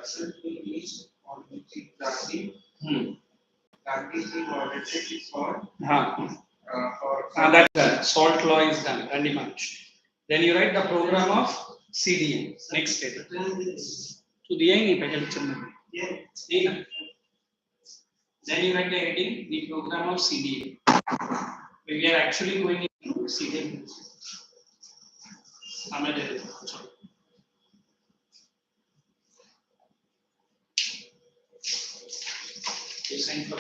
structure to be used on using planting. Planting modeling is for that's done. Salt law is done. Randy Manch. Then you write the program of CDM. Next step. To the end, then you write the heading, the program of CDM. We are actually going into CDM. Design for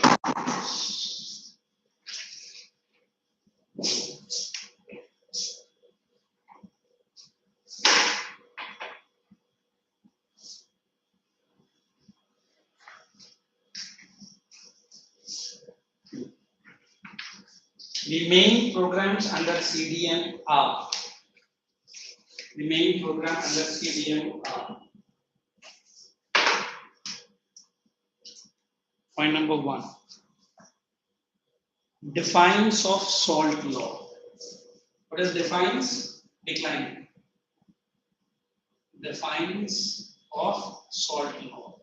the main programs under CDM are. The main program under CDM are. Point number 1. Defines of salt law. What is defines? Decline. Defines of salt law.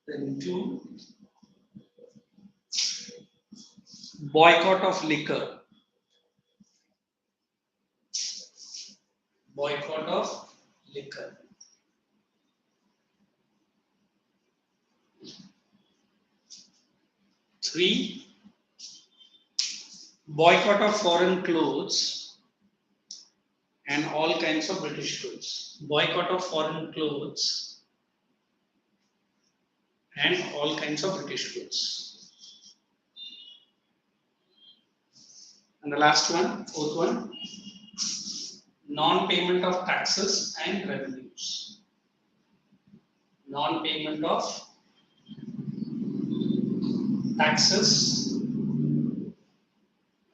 Then 2. Boycott of liquor. Boycott of liquor. 3. Boycott of foreign clothes and all kinds of British goods. Boycott of foreign clothes and all kinds of British goods. And the last one, 4th one, non-payment of taxes and revenues. Non-payment of taxes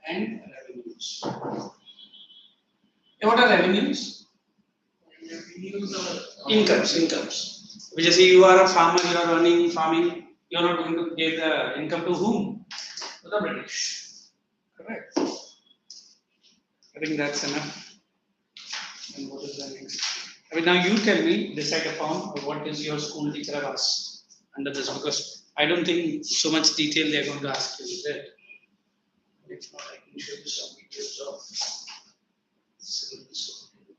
and revenues. What are revenues? Incomes. Which is, you are a farmer, you are earning farming, you are not going to give the income to whom? To the British. Correct. I think that's enough. And what is the next? I mean, now you tell me, decide upon what is your school teacher have asked under this, because I don't think so much detail they are going to ask you, is it? If not, I can show you some details of civil disobedience.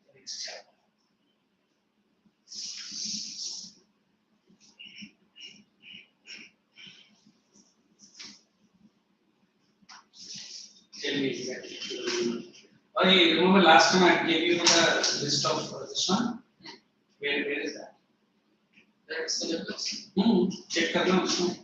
The next chapter. Tell me exactly. Oh, you remember last time I gave you the list of this one? Where is that? That's the list. Check करना उसमें.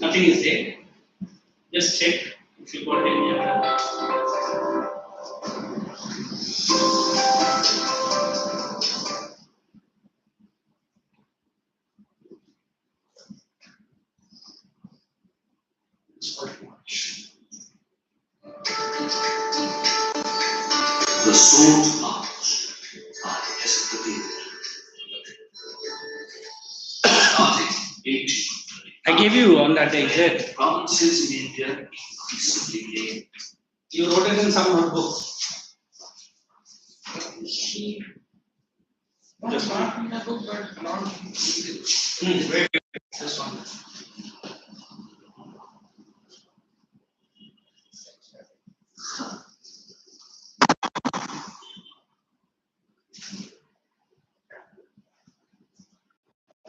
Nothing is there. Just check if you got any other. The Sword March by Icse. Starting 18. I gave you on that exit. Provinces in India increasingly gained. You wrote it in some notebook. Just not in a book, but not Wait. This one.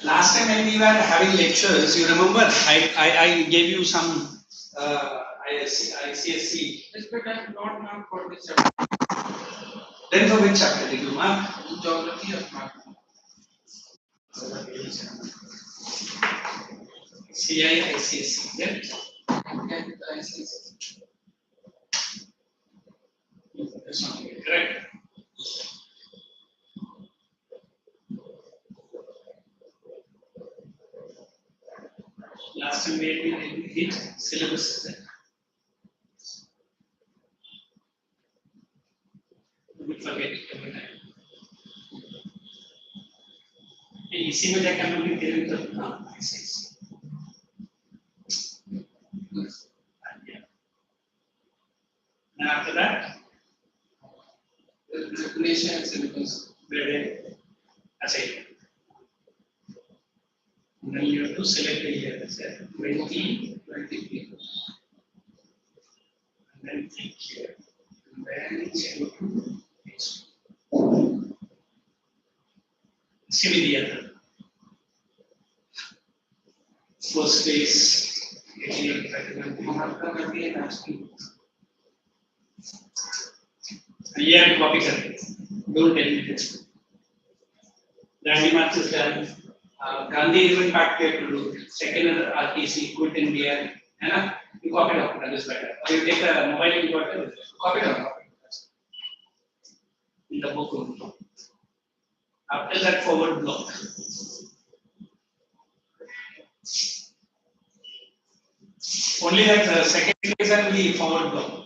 Last time when we were having lectures, you remember I gave you some ICSC. Yes, but I have not marked for this chapter. Then for which chapter did you mark? Geography of mark. CIICSC, right? That's not correct. Last time we hit syllabus. We forget every time. इसी में जाकर हम लोग करेंगे तो हाँ ऐसे and after that Regulation and syllabus. where I say then you have to select the year. That's it. 20 20 and then click here and then go to next. See the other first phase 88 Mahatma Gandhi and Ashmi. year copy करते don't tell me this. Gandhi March is done. Gandhi even back there to do second RTC quit India. है ना? You copy it up. That is better. Or you take a mobile and copy it up. In the book only. After that forward block. Only that second phase and the forward block.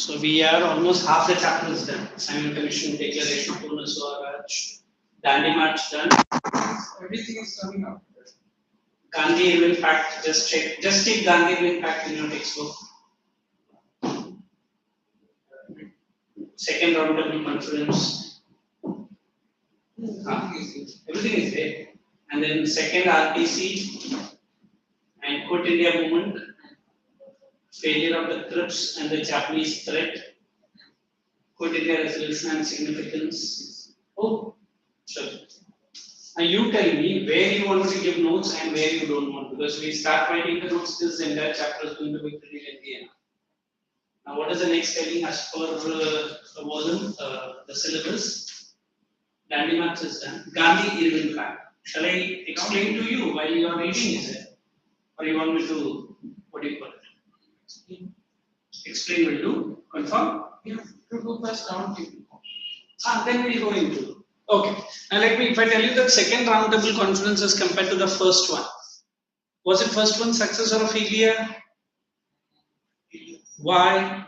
So we are almost half the chapters done. Simon Commission, Declaration of Purna Swaraj, Dandi March done. Everything is coming up. Gandhi Irwin Pact, just check. Just take Gandhi Irwin Pact in your textbook. Second roundtable conference. Everything is there. And then second RTC and Quit India movement. Failure of the Crips and the Japanese threat. Quit India resolution and significance. Oh, sure. Now you tell me where you want to give notes and where you don't want, because we start writing the notes, this entire chapter is going to be pretty lengthy. Now what is the next heading as per the syllabus? Gandhi March is done. Gandhi Irwin Pact. Shall I explain to you while you are reading it? Or you want me to, what do you call it? Explain will do. Confirm? You have to do first round table. Then we'll go into. Okay. Now let me, if I tell you that second roundtable conference as compared to the first one, was it first one success or a failure? Why?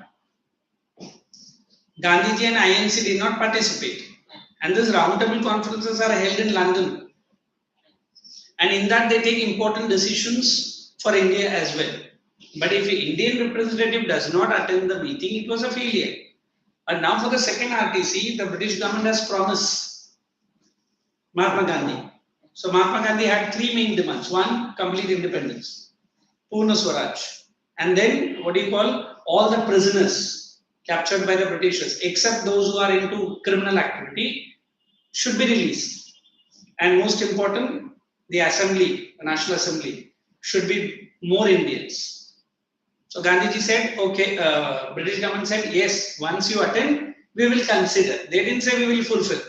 Gandhiji and INC did not participate, and these roundtable conferences are held in London. and in that they take important decisions for India as well. But if an Indian representative does not attend the meeting, it was a failure. And now for the second RTC, the British government has promised Mahatma Gandhi. So Mahatma Gandhi had three main demands. One, complete independence, Purna Swaraj. And then what do you call all the prisoners captured by the Britishers, except those who are into criminal activity, should be released. And most important, the assembly, the National Assembly, should be more Indians. So Gandhiji said, okay, British government said, yes, once you attend, we will consider. They didn't say we will fulfill.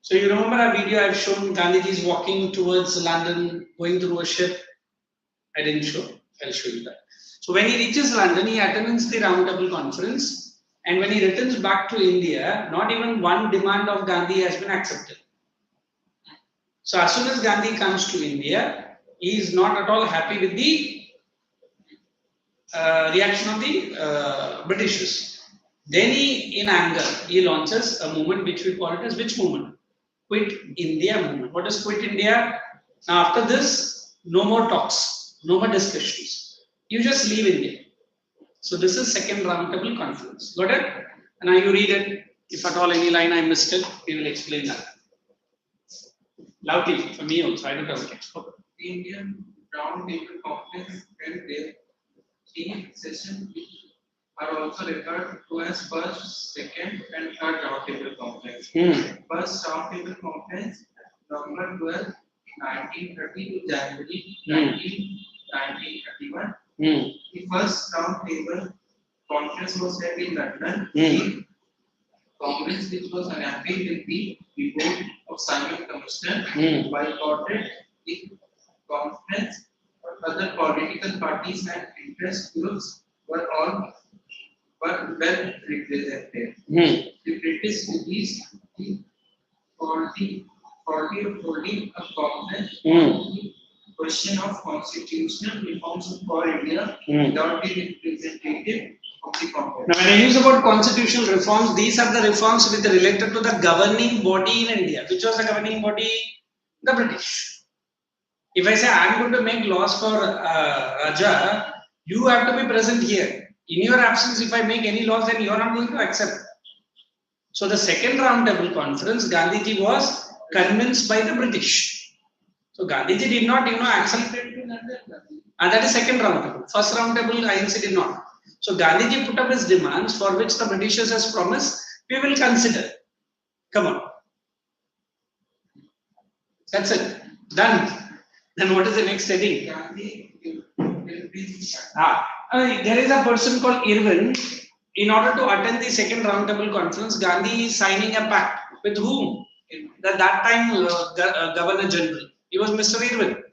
So you remember a video I've shown Gandhiji is walking towards London, going through a ship. I didn't show, I'll show you that. So when he reaches London, he attends the roundtable conference. And when he returns back to India, not even one demand of Gandhi has been accepted. So as soon as Gandhi comes to India, he is not at all happy with the reaction of the Britishers. Then he, in anger, he launches a movement which we call it as which movement? Quit India movement. What is quit India? Now after this, no more talks, no more discussions. You just leave India. So this is second roundtable conference. Got it? And now you read it. If at all any line I missed it, we will explain that. Loudly for me also. I don't have a textbook. The Indian Roundtable Conference held their three sessions, which are also referred to as first, second, and third Roundtable Conference. First Roundtable Conference, November 12, 1930 to January 1931. The first Roundtable Conference was held in London. The Congress, which was unhappy with the report of Simon Commission, boycotted the conference. Other political parties and interest groups were well represented. The British released the holding a conference on the question of constitutional reforms for India without the representative of the conference. Now, when I use about constitutional reforms, these are the reforms which are related to the governing body in India. Which was the governing body? The British. If I say I am going to make laws for Raja, you have to be present here. In your absence, if I make any laws, then you are not going to accept. So the second roundtable conference, Gandhiji was convinced by the British. So Gandhiji did not, accept it. And that is second roundtable. First roundtable, Icse did not. So Gandhiji put up his demands for which the Britishers has promised, we will consider. Come on. That's it. Done. Then what is the next heading? There is a person called Irwin. In order to attend the second roundtable conference, Gandhi is signing a pact with whom? That time Governor General. He was Mr. Irwin.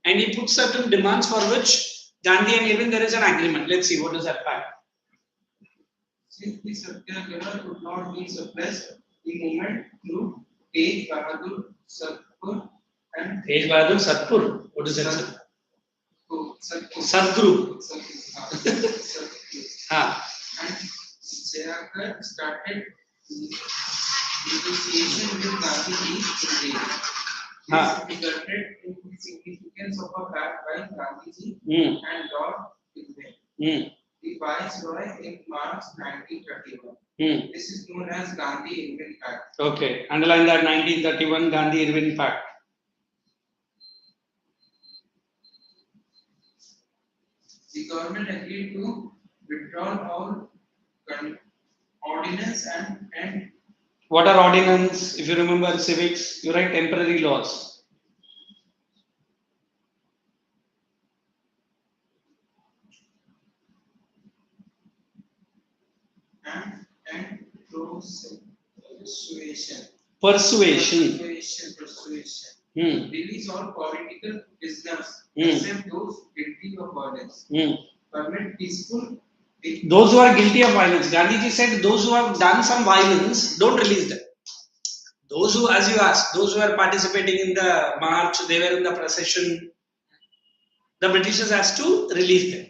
And he put certain demands for which Gandhi and Irwin there is an agreement. Let's see what is that pact. Since the Satyagraha could not be suppressed, the movement through Tej Bahadur Satpur and Tej Bahadur Satpur. What is that? Sadguru. And Jayakar started negotiation with Gandhiji today. This resulted in the significance of a pact by Gandhiji and Lord Irwin, the Viceroy in March 1931. This is known as Gandhi-Irwin Pact. Okay, underline that 1931 Gandhi-Irwin Pact. The government agreed to withdraw all ordinance and what are ordinance? If you remember civics, you write temporary laws. and persuasion. Release all political prisoners except those guilty of violence. Permit peaceful. Those who are guilty of violence. Gandhiji said those who have done some violence, don't release them. Those who, as you asked, those who are participating in the march, they were in the procession, the Britishers has to release them.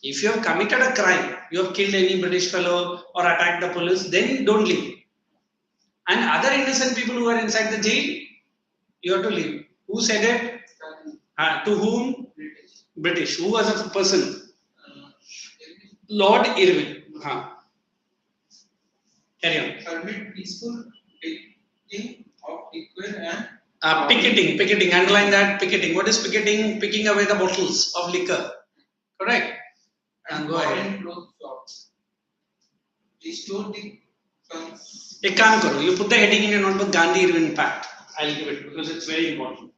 If you have committed a crime, you have killed any British fellow or attacked the police, then don't leave. And other innocent people who are inside the jail, you have to leave. Who said it? To whom? British. Who was a person? Lord Irwin. Carry on. Permit peaceful picking of liquor and Picketing. Underline that. Picketing. What is picketing? Picking away the bottles of liquor. Correct. And go ahead. clothes shops. Restore the एक काम करो, you put the heading in your notebook, Gandhi Irwin Pact. I'll give it because it's very important.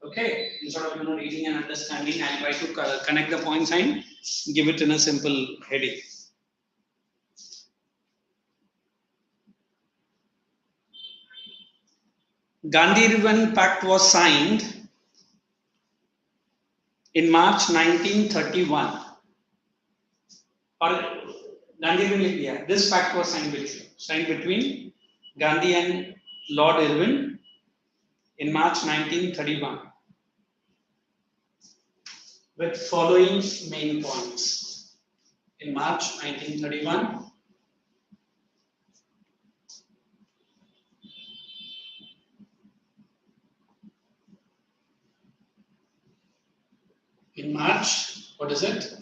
Okay, instead of reading and understanding, I'll try to connect the points and give it in a simple heading. Gandhi Irwin Pact was signed in March 1931. Or Gandhi Irwin, this pact was signed between Gandhi and Lord Irwin in March 1931 with following main points. In March 1931, what is it?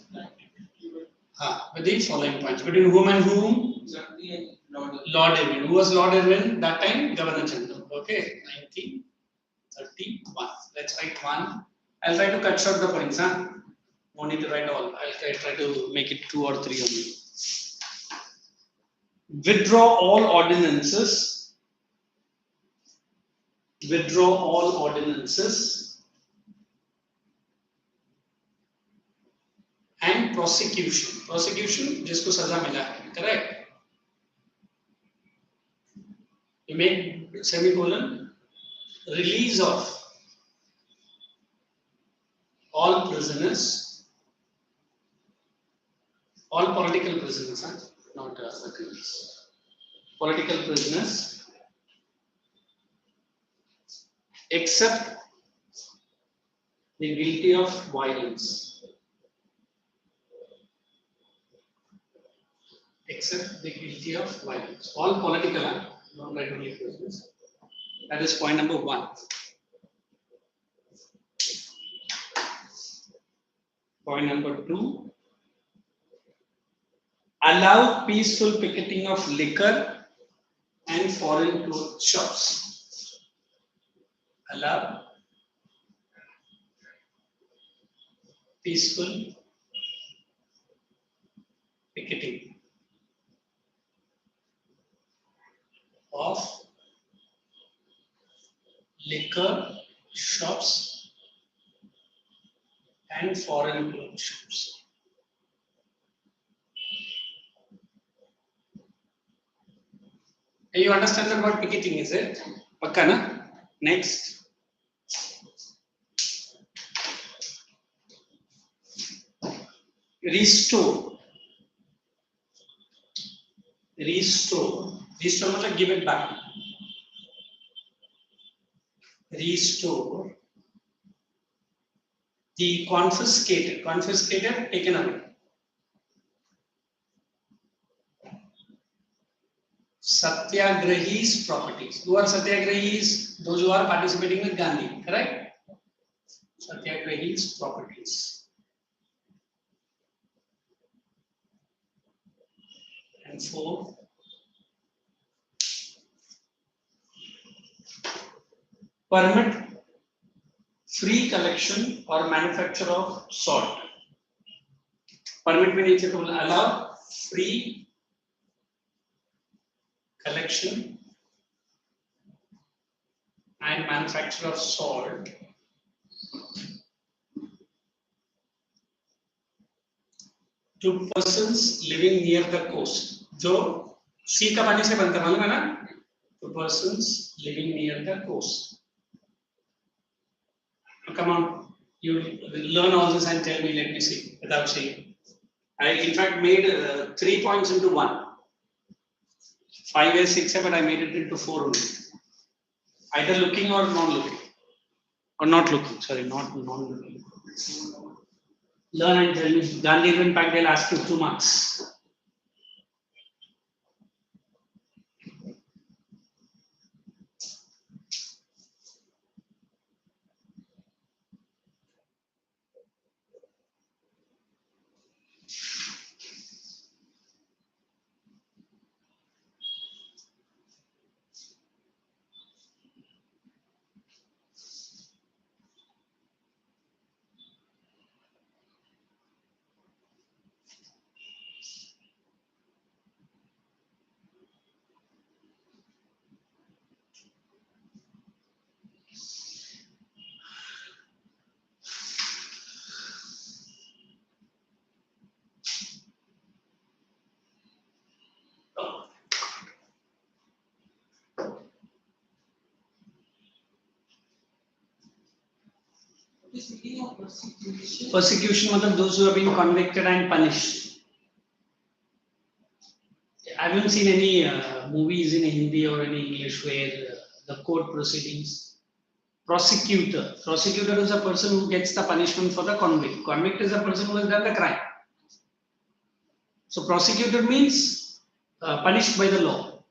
With the following points. Between whom and whom? Lord Irwin. Who was Lord Irwin? That time, Governor General. Okay, 1931. Let's write 1. I'll try to cut short the points. No need to write all. I'll try to make it 2 or 3 only. Withdraw all ordinances. Withdraw all ordinances. And prosecution. Prosecution, जिसको सजा मिला है, correct? You make semicolon. Release of all prisoners, all political prisoners, not criminals. Political prisoners, except the guilty of violence. Except the guilty of violence. All political, not regular prisoners. That is point number 1. Point number 2. Allow peaceful picketing of liquor and foreign clothes shops. Allow peaceful picketing of liquor shops and foreign clothes shops. You understand the word picketing, is it? Pakka na? Next. Restore. Restore. Restore means give it back. Restore the confiscated. Confiscated, taken away. Satyagrahis properties. Who are Satyagrahis? Those who are participating with Gandhi, correct? Satyagrahis properties. And 4. Permit free collection or manufacture of salt. Permit means it will allow free collection and manufacture of salt to persons living near the coast. जो sea का पानी से बनता है, मालूम है ना? To persons living near the coast. Come on, you learn all this and tell me, let me see, without saying. I in fact made 3 points into 1. 5 is 6, but I made it into 4 only. Either looking or non-looking. Or not looking, sorry, not non-looking. Learn and tell me. Gandhi Irwin Pact, they'll ask you 2 marks. is meaning of persecution? Persecution मतलब those who have been convicted and punished. I haven't seen any movies in Hindi or in English where the court proceedings. Prosecutor is a person who gets the punishment for the convict. Convict is a person who has done the crime. So prosecutor means punished by the law.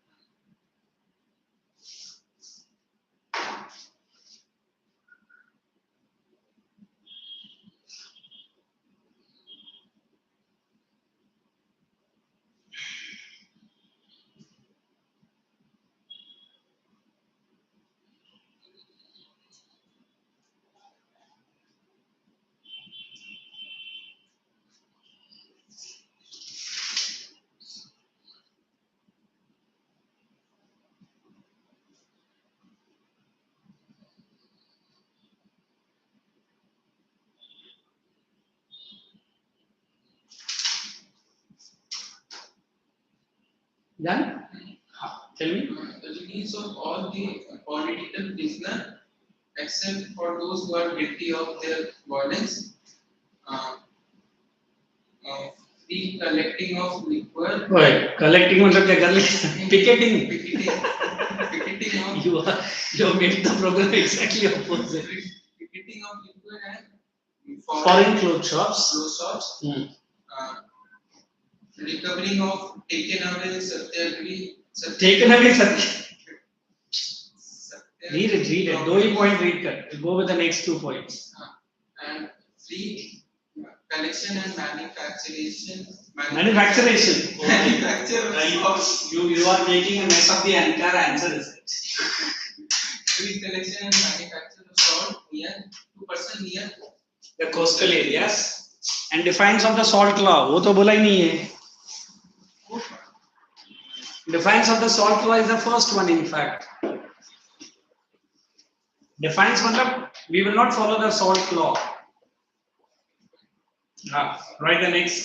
Done? Tell me. The release of all the political prisoners except for those who are guilty of their violence, the collecting of liquor, Right. Collecting मतलब क्या कर ले? Picketing. picketing of You have made the program exactly opposite. picketing of liquor and Foreign clothes shops. clothes shops, Hmm. recovering of taken away satyagrahi, Taken away Satya. satyagrahi Read it. Do you point read cut. We'll go with the next 2 points. and free collection and manufacturation. Manufacturation. Manufacture of You are making a mess of the entire answer, is it? free collection and manufacture of salt near 2% near The coastal areas and defines of the salt law. वो तो बोला ही नहीं है. Defines of the salt law is the first one, in fact. Defines मतलब we will not follow the salt law. Write the next.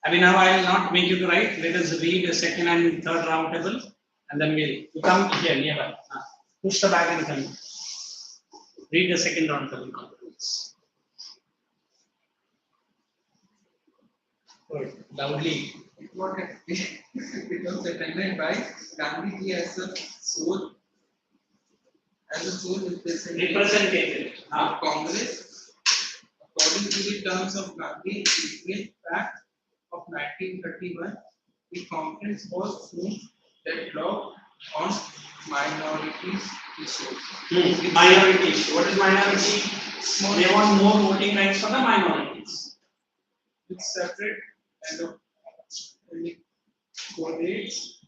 I mean, now I will not make you to write. Let us read the second and third round table, and then we'll come here nearby. Push the back and come. Read the second round table. Good. Loudly. it was attended by Gandhiji as a sole Representative. of Congress. According to the terms of Gandhi Secret Act of 1931, the conference was soon deadlocked on minorities issues. Minority issue. What is minority? They want more voting rights for the minorities. With separate and of codex.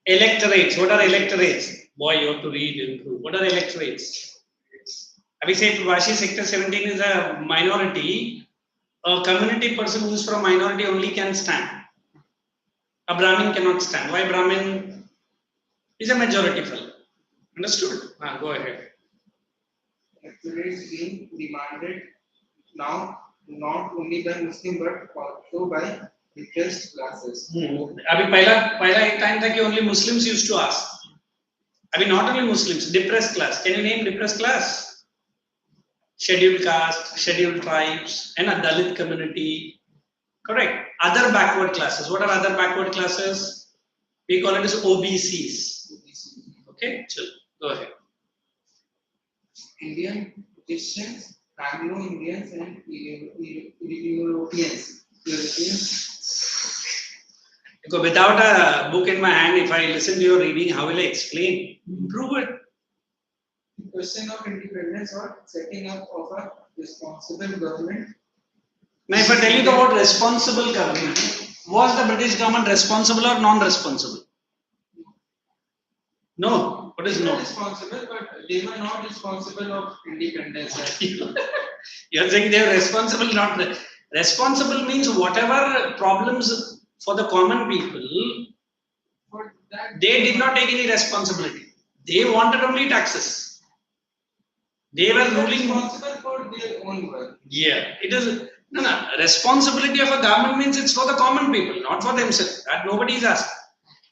Electorates. What are electorates? Boy, you have to read and improve. What are electorates? Abhi say Vashi sector 17 is a minority. A community person who is from minority only can stand. A Brahmin cannot stand. Why Brahmin is a majority fellow? Understood? Go ahead. Electorates being demanded now not only by Muslim but also by depressed classes. अभी पहला एक time था कि only Muslims used to ask. अभी not only Muslims, depressed class. Can you name depressed class? Scheduled caste, scheduled tribes, and a Dalit community. Correct. Other backward classes. What are other backward classes? We call it as OBCs. Okay, chill. Go ahead. Indian Christians, Anglo-Indians, and Europeans. Because without a book in my hand, if I listen to your reading, how will I explain? Improve it. The question of independence or setting up of a responsible government. Now, if I tell you the word responsible government, was the British government responsible or non-responsible? No. What is They were no? responsible, but they were not responsible of independence. You are saying they are responsible, not responsible means whatever problems for the common people, For that, they did not take any responsibility. They wanted only taxes. They were they were ruling. responsible for their own work. Yeah, it is no. Responsibility of a government means it's for the common people, not for themselves. That nobody is asked.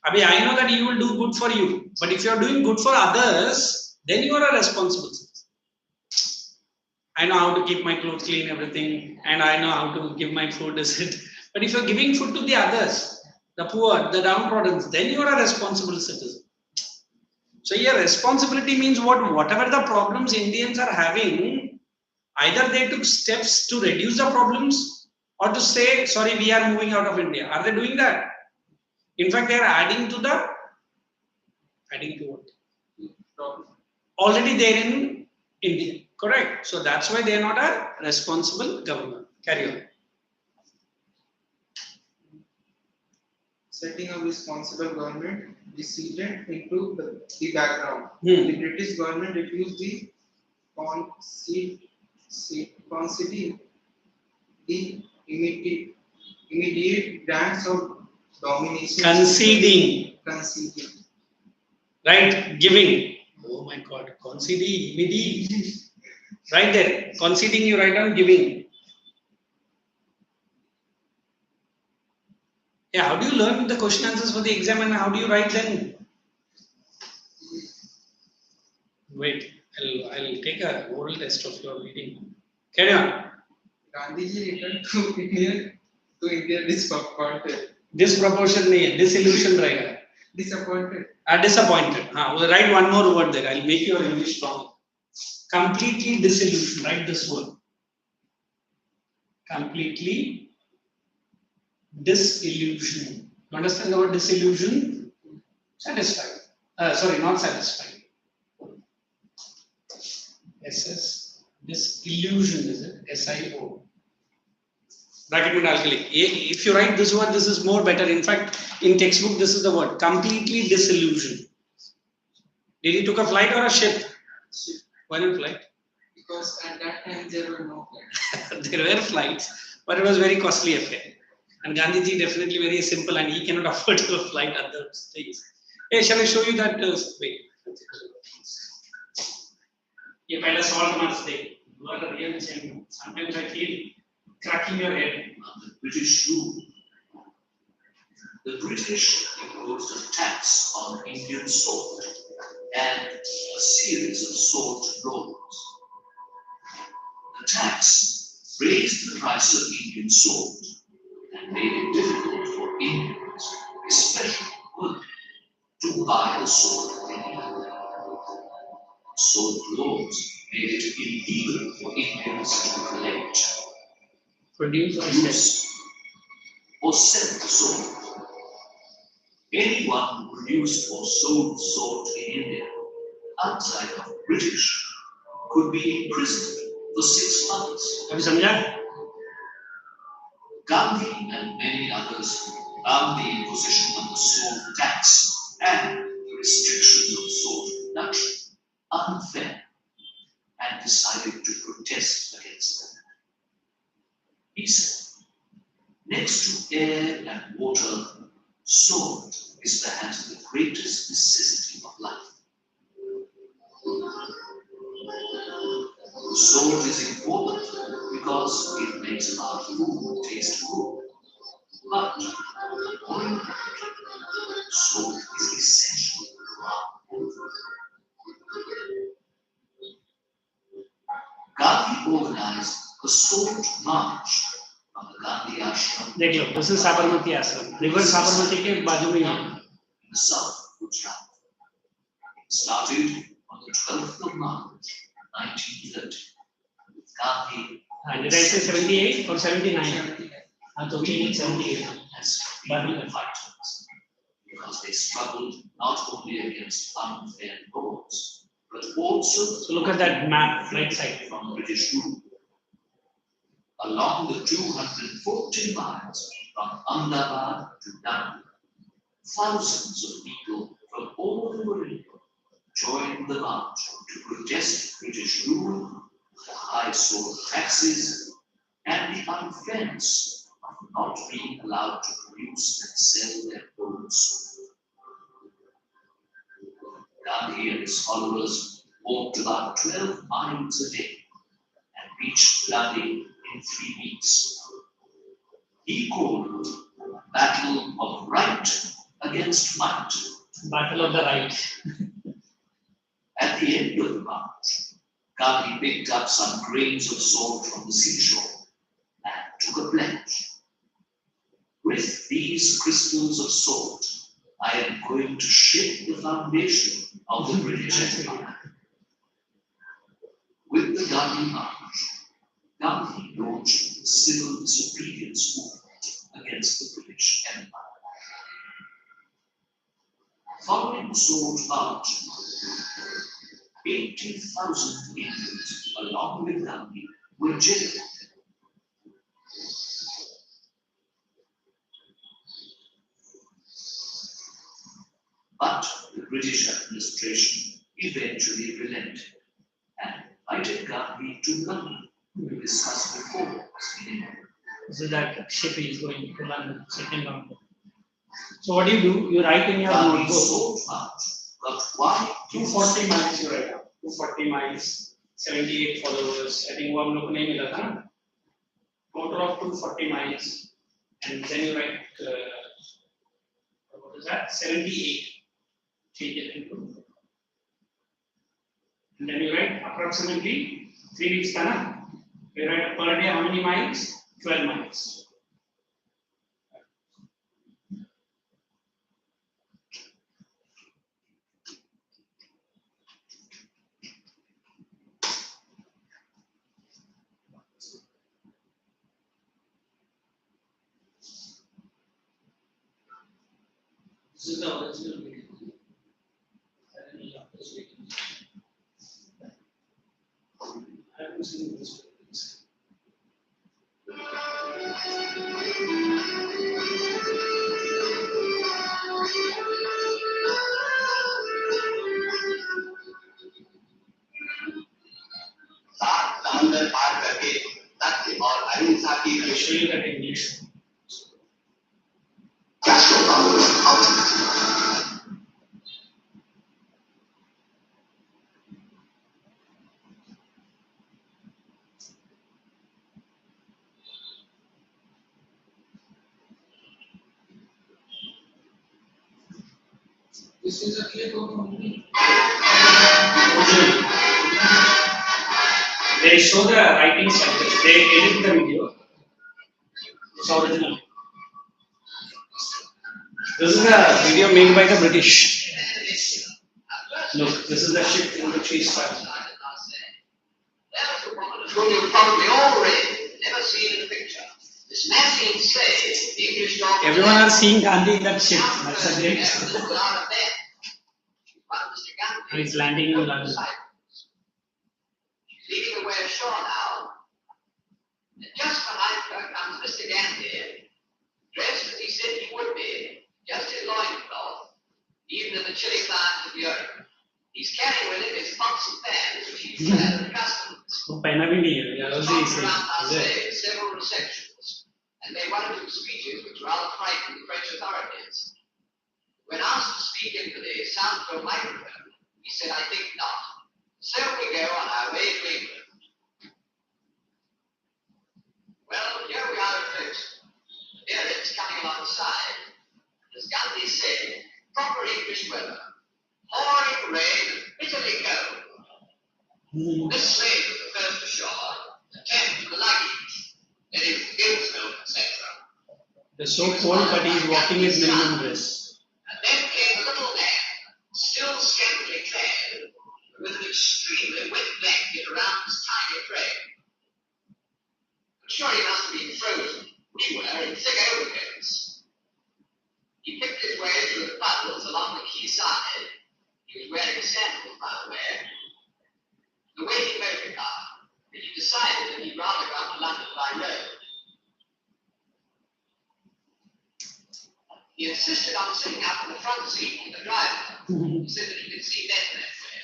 Abhi, I know that you will do good for you, but if you are doing good for others, then you are a responsible citizen. I know how to keep my clothes clean, everything, and I know how to give my food. Is it? But if you're giving food to the others, the poor, the downtrodden, then you are a responsible citizen. So your responsibility means what? Whatever the problems Indians are having, either they took steps to reduce the problems or to say, sorry, we are moving out of India. Are they doing that? In fact, they are adding to what? Already there in India. Correct. So that's why they are not a responsible government. Carry on. Setting up responsible government receded into the background. The British government refused the immediate grants of domination. Conceding. Right? Giving. Oh my God. Conceding. Immediate. Right there. Conceding, you write down giving. Yeah, how do you learn the question answers for the exam and how do you write them? Wait, I'll take a oral test of your reading. Carry on. Gandhiji returned to India disappointed. Disproportionate, disillusioned, right? Disappointed. Disappointed. We'll write one more word there. I'll make your English strong. Completely disillusioned. Write this word. Completely disillusioned. You understand the word disillusion? Satisfied. Sorry, not satisfied. SS. Disillusion is it? SIO. Bracket में डाल के लिख. If you write this word, this is more better. In fact, in textbook, this is the word. Completely disillusioned. Did he took a flight or a ship? Ship. Why not flight? Because at that time there were no flights. There were flights, but it was very costly affair. And Gandhiji definitely very simple, and he cannot afford to flight other things. Hey, shall I show you that? Wait. ये पहला solve marks they. You are the real champion. Sometimes I feel cracking your head. Under British rule, the British imposed a tax on Indian salt and a series of salt laws. The tax raised the price of Indian salt and made it difficult for Indians, especially women, to buy the salt they needed. Salt laws made it illegal for Indians to collect, Produce or use, or sell the salt. Anyone who produced or sold salt in India outside of British could be imprisoned for 6 months. अभी समझा? Gandhi and many others found the imposition of the salt tax and the restrictions of salt production unfair and decided to protest against them. He said, next to air and water, salt is perhaps the greatest necessity of life. Salt is important because it makes our food taste good. But more importantly, salt is essential to our health. Gandhi organized a salt march from the Gandhi ashram देख लो, this is Sabarmati आश्रम. River Sabarmati के बाजू में है. in the south of Gujarat. It started on the 12th of March, 1930, with Gandhi Did I say 78 or 79? तो 78. as But- freedom fighters, because they struggled not only against unfair laws, but also So look at that map, right side. from British rule. Along the 240 miles from Ahmedabad to Delhi, thousands of people from all over India joined the march to protest British rule, the high salt taxes, and the unfairness of not being allowed to produce and sell their own salt. Gandhi and his followers walked about 12 miles a day and reached Delhi in 3 weeks. He called it a battle of right against might. Battle of the right. At the end of the march, Gandhi picked up some grains of salt from the seashore and took a pledge. With these crystals of salt, I am going to shape the foundation of the British Empire. With the Gandhi March, Gandhi launched the civil disobedience movement against the British Empire. Following the Salt March, 80,000 Indians, along with Gandhi, were jailed. But the British administration eventually relented and invited Gandhi to London to discuss reforms in India. So that ship is going to London, second round. So what do? You write in your Gandhi's notebook. Salt March, but why? 240 miles you write down. 240 miles, 78 followers. I think वो हम लोग नहीं मिला था ना. Total of 240 miles, and then you write what is that? 78. Change it into. And then you write approximately 3 weeks का ना. You write per day how many miles? 12 miles. This is the original video. I haven't seen this. सात समंदर पार करके सत्य और अहिंसा की I'll show you that in English. This is a clip of movie. They show the writing sample. They edit the video. It's original. This is a video made by the British. Look, this is the ship in which he started. whom you've probably all read, never seen in a picture. This man seems to say the English dog. Everyone are seeing Gandhi in that ship. That's a great. And he's landing in London. She's leading away ashore now. And just behind her comes Mr. Gandhi, dressed as he said he would be, just in loincloth, even in the chilly climes of Europe. He's carrying with him his pots and pans, which he's had at customs. वो पहना भी नहीं है यार उसे He's इसे gone around Marseille, several receptions, and made one or two speeches which rather frightened the French authorities. When asked to speak into the soundproof microphone, he said, "I think not." So we go on our way to England. Well, here we are at first. There it's coming alongside. As Gandhi said, proper English weather. Pouring rain, bitterly cold. This slave was the first ashore, attend to the luggage, then his goat's milk, etc. They're so cold but he's walking with minimum dress. And then came the little man, still scantily clad, with an extremely wet blanket around his tiny frame. I'm sure he must have been frozen. We were in thick overcoats. He picked his way through the puddles along the quayside. He was wearing sandals, by the way. The waiting motor car, but he decided that he'd rather go to London by road. He insisted on sitting up in the front seat with the driver. He said that he could see better that way.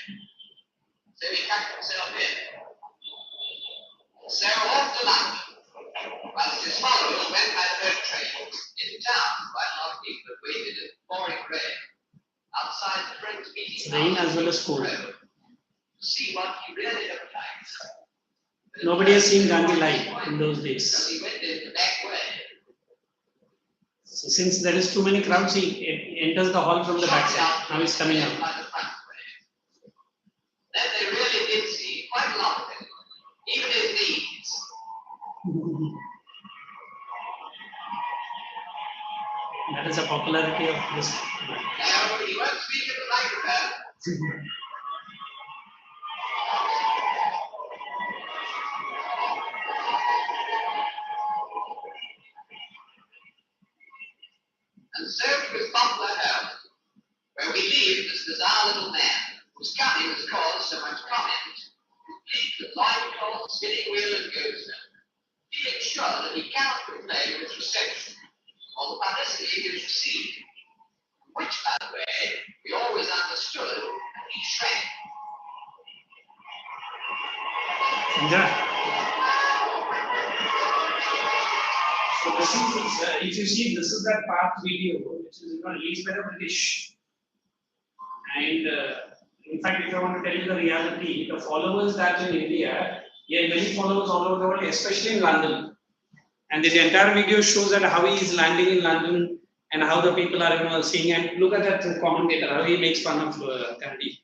So he tucked himself in. So off to London. Whilst his followers went by the boat train. In town, quite a lot of people had waited in pouring rain outside the Friends meeting Rain house as well as cold. to see what he really looked like. Nobody has seen Gandhi live in those So days. he went in the back way. So since there is too many crowds, he enters the hall from the back side. Now he's coming out. Then they really did see quite a lot That is the popularity of this. Now, you won't speak at the microphone. And so to his popular home, where we leave this bizarre little man, whose coming has caused so much comment, complete with loincloth, spinning wheel, and goatstone, feeling sure that he cannot complain of its reception, or the publicity he has received, which, by the way, we always understood and he shrank. Yeah. So this is, if you see, this is that part video which is released by the British. And in fact, if I want to tell you the reality, the followers that in India, he had many followers all over the world, especially in London. And the entire video shows that how he is landing in London and how the people are seeing. And look at that commentator, how he makes fun of Gandhi.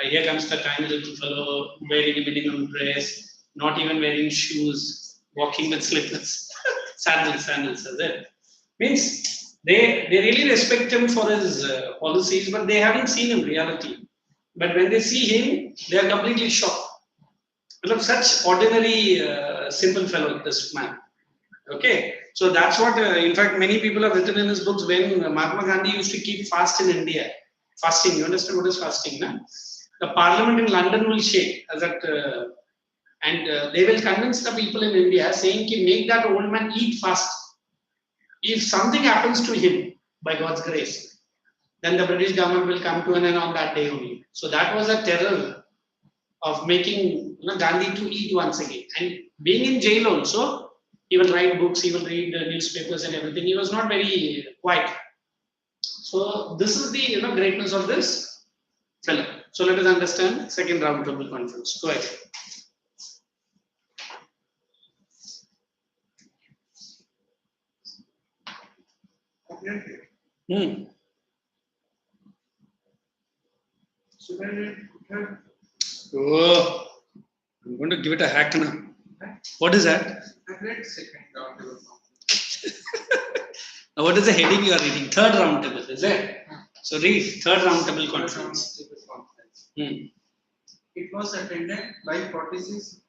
Here comes the tiny little fellow wearing a minimum dress, not even wearing shoes, walking with slippers, sandals, is it? Means they really respect him for his policies, but they haven't seen him reality. But when they see him, they are completely shocked. Look, such ordinary, simple fellow, this man. Okay, so that's what, in fact, many people have written in his books when Mahatma Gandhi used to keep fast in India. Fasting, you understand what is fasting? No? The parliament in London will shake as that, and they will convince the people in India saying, make that old man eat fast. If something happens to him, by God's grace, then the British government will come to an end on that day only. So that was a terror of making Gandhi to eat once again. And being in jail also, he will write books, he will read newspapers and everything. He was not very quiet. So this is the greatness of this fellow. So let us understand second roundtable conference. Go ahead. Oh, I'm going to give it a hack now. What is that? Second roundtable. Now, what is the heading you are reading? Third roundtable, is it? So read third roundtable conference. It was attended by 46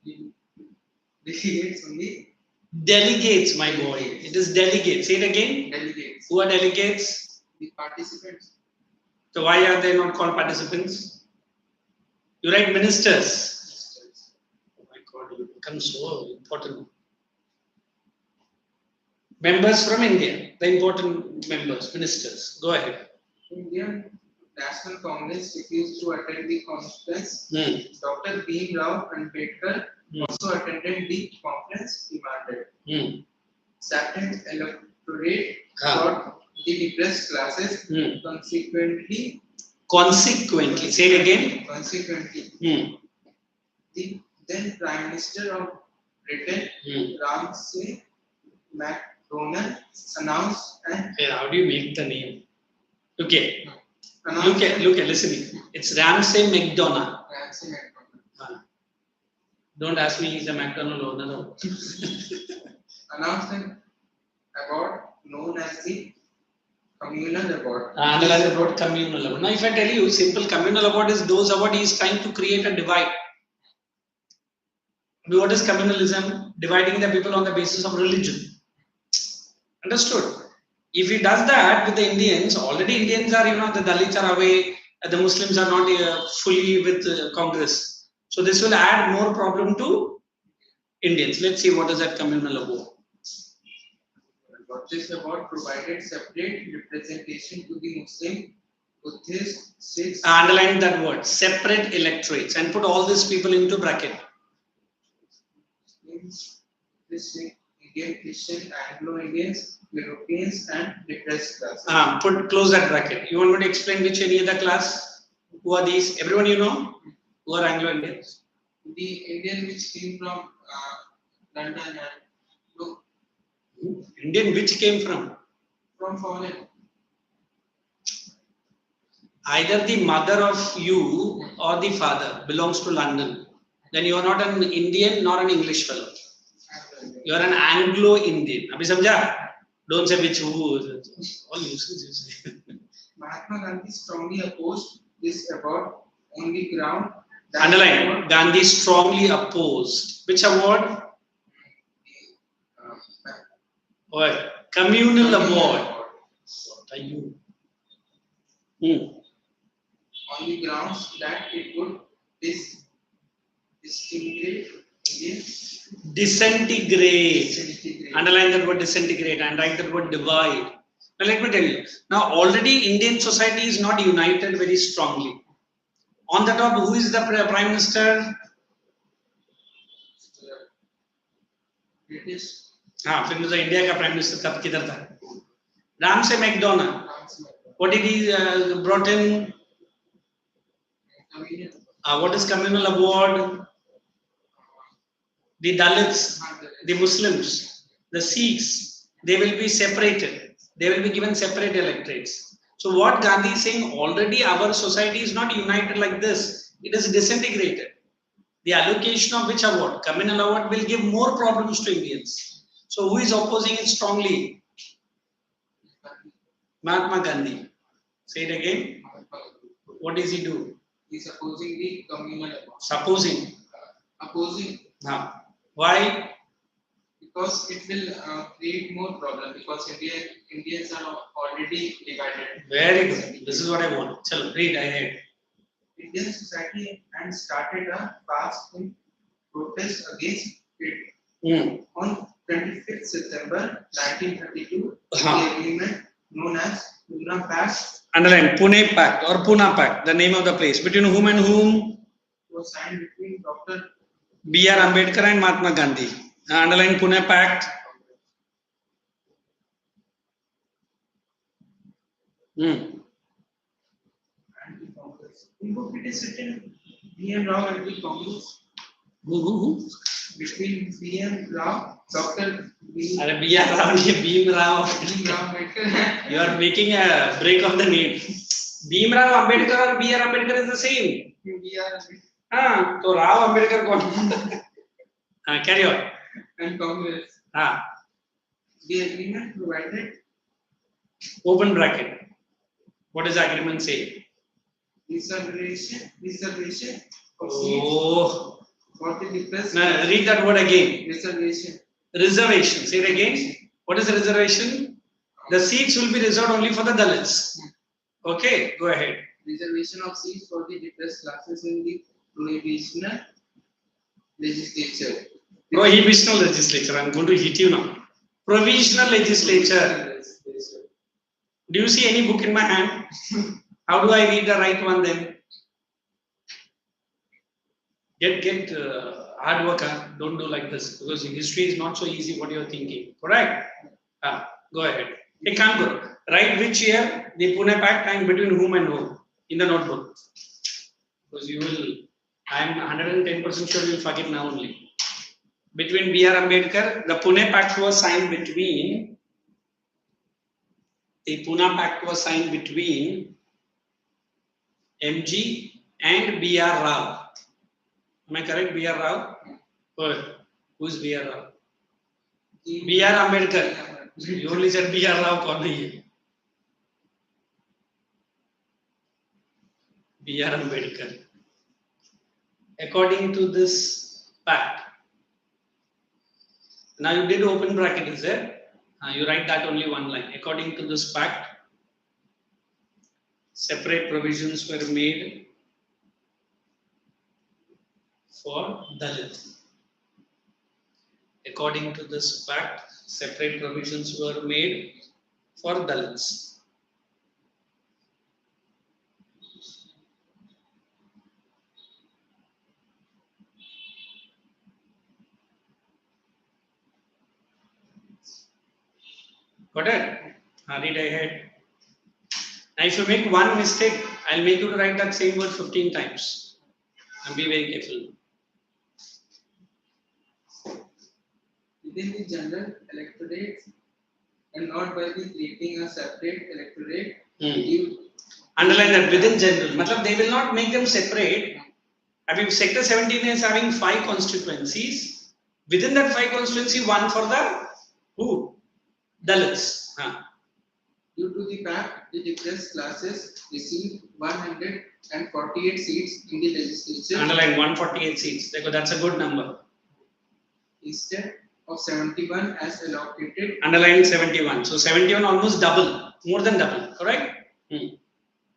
delegates only. Delegates, my boy. It is delegates. Say it again. Delegates. Who are delegates? The participants. So why are they not called participants? You write ministers. Oh my God, you become so important. Members from India, the important members, ministers. Go ahead. Indian National Congress refused to attend the conference. Dr. B. Rao Ambedkar also attended the conference demanded. Certain electorate got the depressed classes. Consequently, say it again. Consequently, the then Prime Minister of Britain, Ramsay MacDonald, announced and how do you make the name? Okay. Look at listening. It's Ramsay MacDonald. Ramsay MacDonald. Don't ask me he's a McDonald owner. No. Announced an award known as the Communal Award. Analyze about communal award. Now, if I tell you, simple communal award is those award he is trying to create a divide. What is communalism? Dividing the people on the basis of religion. Understood? If he does that with the Indians, already Indians are, the Dalits are away, the Muslims are not fully with Congress. So this will add more problem to Indians. Let's see what is that communal award. This award provided separate representation to the Muslim, Buddhist, Sikhs. Underline that word, separate electorates, and put all these people into bracket. Indian, Christian, Anglo-Indians, Europeans, and depressed classes. Close that bracket. You want me to explain which any other class? Who are these? Everyone you know? Who are Anglo-Indians? The Indian which came from London and Indian which came from? From foreign. Either the mother of you or the father belongs to London. Then you are not an Indian nor an English fellow. You are an Anglo-Indian. Abhi samjha? Don't say which who. All useless. Mahatma Gandhi strongly opposed this award on the ground that Underline. Gandhi strongly opposed. Which award? Or communal award. What are you? On the grounds that it would disintegrate Indian. Disintegrate. Underline that word disintegrate and write that word divide. Now let me tell you. Now already Indian society is not united very strongly. On the top, who is the Prime Minister? British. हाँ, फिर मुझे India का Prime Minister तब किधर था? Ramsay MacDonald. What did he brought in? What is communal award? The Dalits, the Muslims, the Sikhs, they will be separated. They will be given separate electorates. So what Gandhi is saying, already our society is not united like this. It is disintegrated. The allocation of which award? Communal award will give more problems to Indians. So who is opposing it strongly? Mahatma Gandhi. Say it again. What does he do? He is opposing the communal award. Supposing. Opposing. Why? Because it will create more problem because Indians are already divided. Very good. This is what I want. Chalo, read ahead. Indian society and started a fast in protest against it. On 25th September 1932, the agreement known as Pune Pact. Underline Pune Pact or Pune Pact, the name of the place. Between whom and whom? Was signed between Dr. B.R. Ambedkar and Mahatma Gandhi. Underline Pune Pact. And the Congress. In book it is written B.M. Rao and the Congress. Who? Between B.M. Rao, Dr. B.R. Rao, Bhim Rao. You are making a break of the name. Bhim Rao Ambedkar or B.R. Ambedkar is the same. B.R. So Rao Ambedkar कौन? Carry on. And Congress. The agreement provided. Open bracket. What does the agreement say? Reservation of seats for the depressed. Now read that word again. Reservation. Reservation. Say it again. What is the reservation? The seats will be reserved only for the Dalits. Okay, go ahead. Reservation of seats for the depressed classes in the prohibitional legislature. Prohibitional legislature. I'm going to hit you now. Provisional legislature. Do you see any book in my hand? How do I read the right one then? Get hard work. Don't do like this because history is not so easy what you're thinking. Correct? Go ahead. Hey, can't go. Write which year the Pune Pact and between whom and whom in the notebook. Because you will, I'm 110% sure you'll forget now only. Between B.R. Ambedkar, the Pune Pact was signed between. The Pune Pact was signed between MG and B.R. Rao. Am I correct? B.R. Rao? Who's B.R. Rao? B.R. Ambedkar. You only said B.R. Rao. कौन है ये? B.R. Ambedkar. According to this pact. Now you did open bracket, is there? You write that only one line. According to this pact, separate provisions were made for Dalit. According to this pact, separate provisions were made for Dalits. Got it? Read ahead. Now, if you make one mistake, I'll make you to write that same word 15 times. And be very careful. Within the general electorate and not by the creating a separate electorate. Underline that within general. Matlab they will not make them separate. I mean, Sector 17 is having 5 constituencies. Within that 5 constituency, one for the who? Dalits. Due to the fact the depressed classes received 148 seats in the legislature Underline 148 seats. That's a good number. instead of 71 as allocated Underline 71. So 71 almost double, more than double, correct?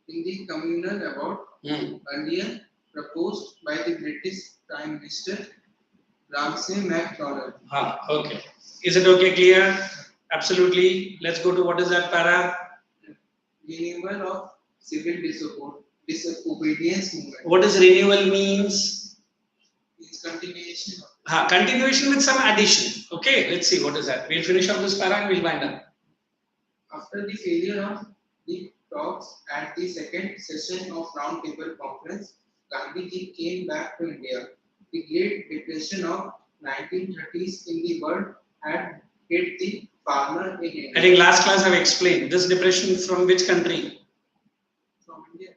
in the communal award earlier proposed by the British Prime Minister Ramsay MacDonald. Okay. Is it okay, clear? Absolutely. Let's go to what is that para? Renewal of civil disobedience movement. What does renewal means? It's continuation. Continuation with some addition. Okay, let's see what is that. We'll finish off this para and we'll wind up. After the failure of the talks at the second session of Round Table Conference, Gandhiji came back to India. The Great Depression of 1930s in the world had hit the farmer in India. I think last class I've explained this depression from which country? From India.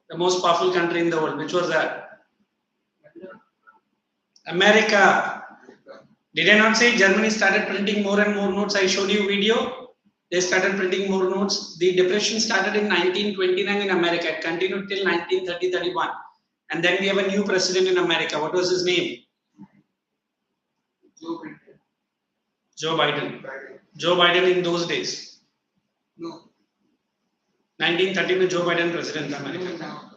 The most powerful country in the world. Which was that? America. Did I not say Germany started printing more and more notes? I showed you video. They started printing more notes. The depression started in 1929 in America. It continued till 1930-31. And then we have a new president in America. What was his name? Joe Biden. Joe Biden in those days. No. 1930 में Joe Biden president था America का.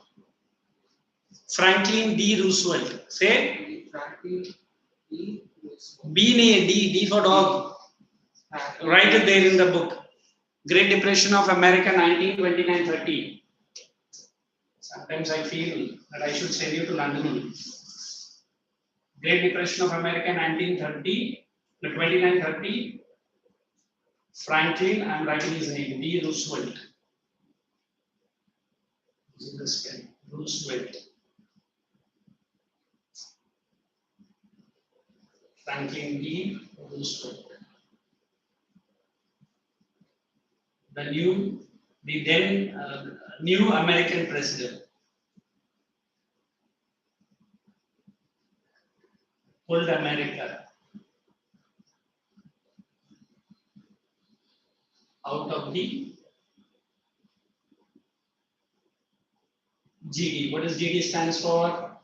Franklin D. Roosevelt. Say. Franklin D. Roosevelt. B नहीं D for dog. Write it there in the book. Great Depression of America 1929-30. Sometimes I feel that I should send you to London. Great Depression of America 29-30. Franklin, I am writing his name, D. Roosevelt. Roosevelt. Franklin D. Roosevelt. The then new American president. Pulled America out of the GD. What does GD stands for?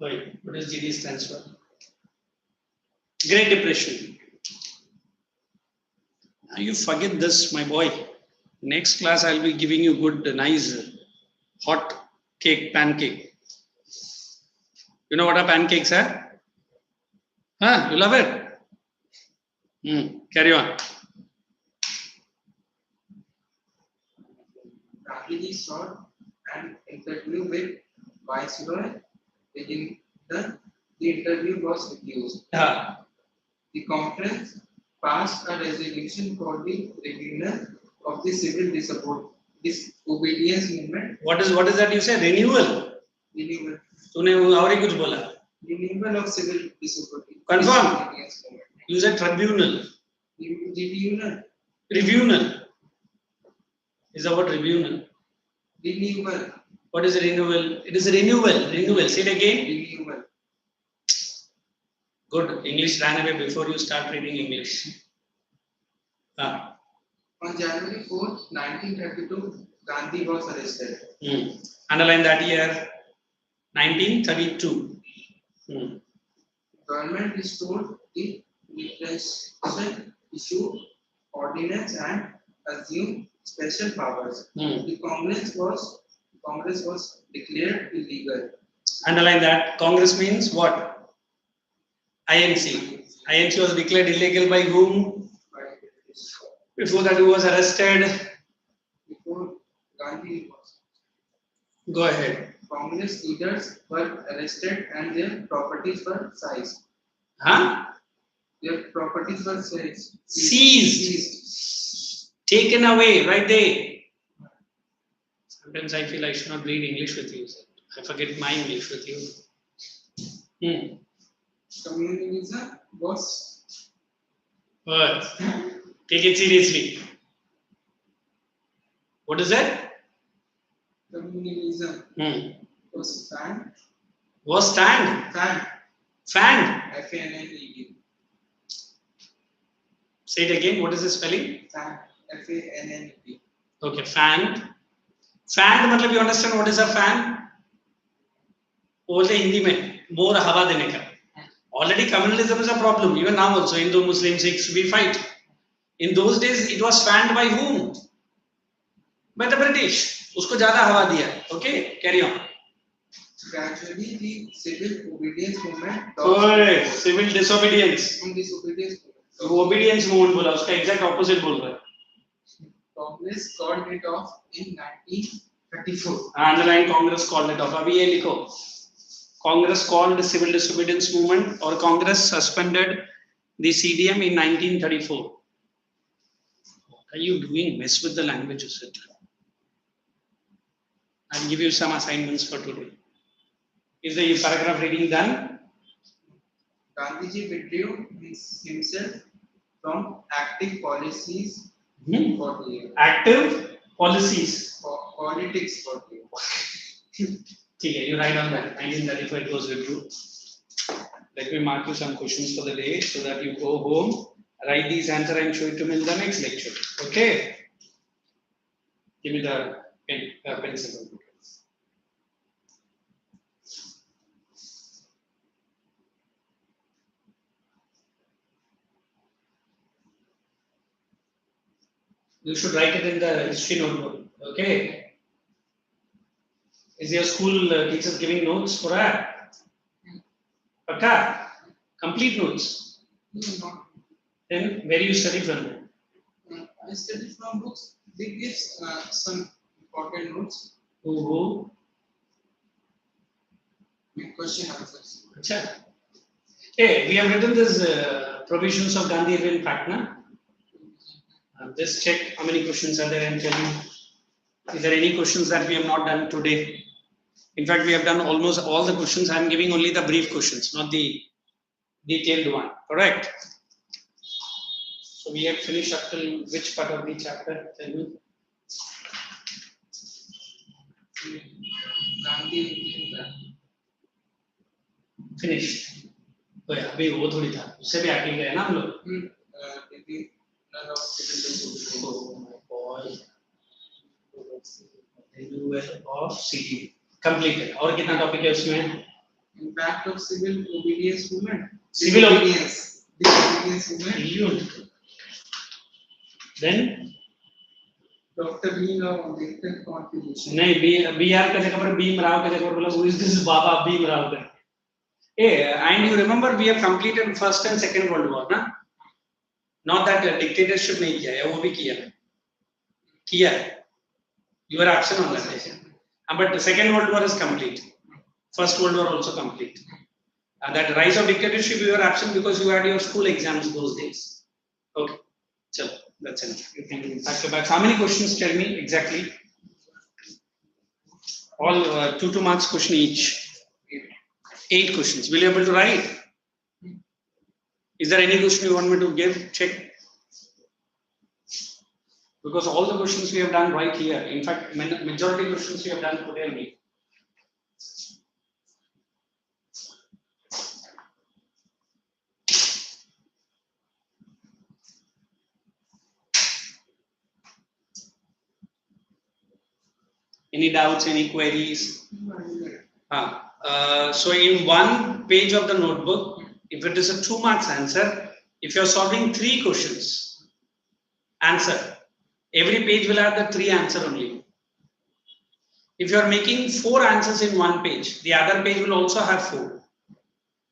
Wait, what does GD stands for? Great Depression. Now you forget this, my boy. Next class I'll be giving you good, nice, hot cake, pancake. You know what are pancakes are? Huh? You love it? Carry on. Gandhiji sought an interview with Viceroy. Within the interview was refused. The conference passed a resolution for the renewal of the civil disobedience movement. What is that you say? Renewal. Renewal. तूने और ही कुछ बोला. Renewal of civil disobedience. Confirm. You said tribunal. Tribunal. Is the word tribunal? Renewal. What is renewal? It is renewal. Renewal. Say it again. Renewal. Good. English ran away before you start reading English. On January 4th, 1932, Gandhi was arrested. Underline that year. 1932. Government restored the repression, issued ordinance and assumed special powers. The Congress was declared illegal. Underline that. Congress means what? INC. INC was declared illegal by whom? Before that, who was arrested? Before Gandhi was. Go ahead. Congress leaders were arrested and their properties were seized. Their properties were Seized. Taken away, right there. Sometimes I feel I should not read English with you. I forget my English with you. Communism was. What? Take it seriously. What is that? Communalism was fanned. Was stand. Fanned. Fanned. F-A-N-N-E-D. Say it again. What is the spelling? Fanned. F-A-N-N-E-D. Okay, fanned. Fanned मतलब you understand what is a fan? बोलते हिंदी में मोर हवा देने का. Already communalism is a problem. Even now also Hindu, Muslim, Sikhs we fight. In those days it was fanned by whom? By the British. उसको ज़्यादा हवा दिया. Okay, carry on. Gradually, the civil obedience movement. Civil disobedience. Disobedience movement. Obedience movement बोला उसका exact opposite बोल रहा है. Congress called it off in 1934. Underline Congress called it off. अभी ये लिखो. Congress called the civil disobedience movement or Congress suspended the CDM in 1934. What are you doing? Mess with the language, is it? I'll give you some assignments for today. Is the paragraph reading done? Gandhiji withdrew himself from active policies for the year. Active policies. Politics for the year. Okay, you write on that. 1934 it goes with you. Let me mark you some questions for the day so that you go home, write these answers and show it to me in the next lecture. Okay? Give me the pencil. You should write it in the history notebook. Okay? Is your school teachers giving notes for that? Okay. Complete notes. No, not. Then where you study from? I study from books. They give some important notes. Who? Question answers. Achha. Hey, we have written this provisions of Gandhi in fact, na? Just check how many questions are there and tell you. Is there any questions that we have not done today? In fact, we have done almost all the questions. I am giving only the brief questions, not the detailed one. Correct? So we have finished up till which part of the chapter? Tell me. Finished. तो अभी वो थोड़ी था. उससे भी आगे गए ना हम लोग. Oh my boy. Renewal of CD. Completed. और कितना टॉपिक है उसमें? Impact of civil obedience movement. Civil obedience. Disobedience movement. Then Dr. Bhimrao Ambedkar contribution. नहीं BR का जगह पर भीमराव का जगह पर बोला who is this बाबा भीमराव का? Hey, and you remember we have completed first and second world war, ना? Not that dictatorship नहीं किया है, वो भी किया है. You were absent on that day. But the second world war is complete. First world war also complete. That rise of dictatorship you were absent because you had your school exams those days. Okay, so that's enough. You can pack your bags. How many questions? Tell me exactly. All 2 marks question each. 8 questions. Will you be able to write? Is there any question you want me to give? Check. Because all the questions we have done right here. In fact, majority questions we have done today only. Any doubts, any queries? So in one page of the notebook, if it is a 2 marks answer, if you are solving 3 questions, answer. Every page will have the 3 answer only. If you are making 4 answers in one page, the other page will also have 4.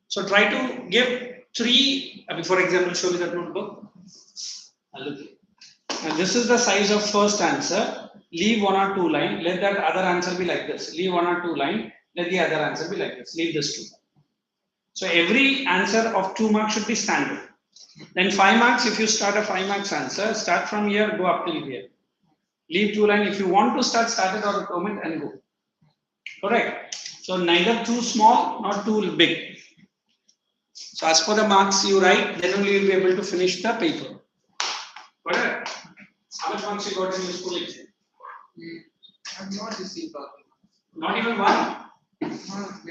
So try to give 3. For example, show me that notebook. Now this is the size of first answer. Leave 1 or 2 line. Let that other answer be like this. Leave 1 or 2 line. Let the other answer be like this. Leave this 2. So every answer of 2 marks should be standard. Then 5 marks, if you start a 5 marks answer, start from here, go up till here. Leave 2 line. If you want to start it or comment and go. Correct? So neither too small nor too big. So as per the marks you write, then only you will be able to finish the paper. Correct? How much marks you got in your school exam? I've not received documents. Not even one. Huh,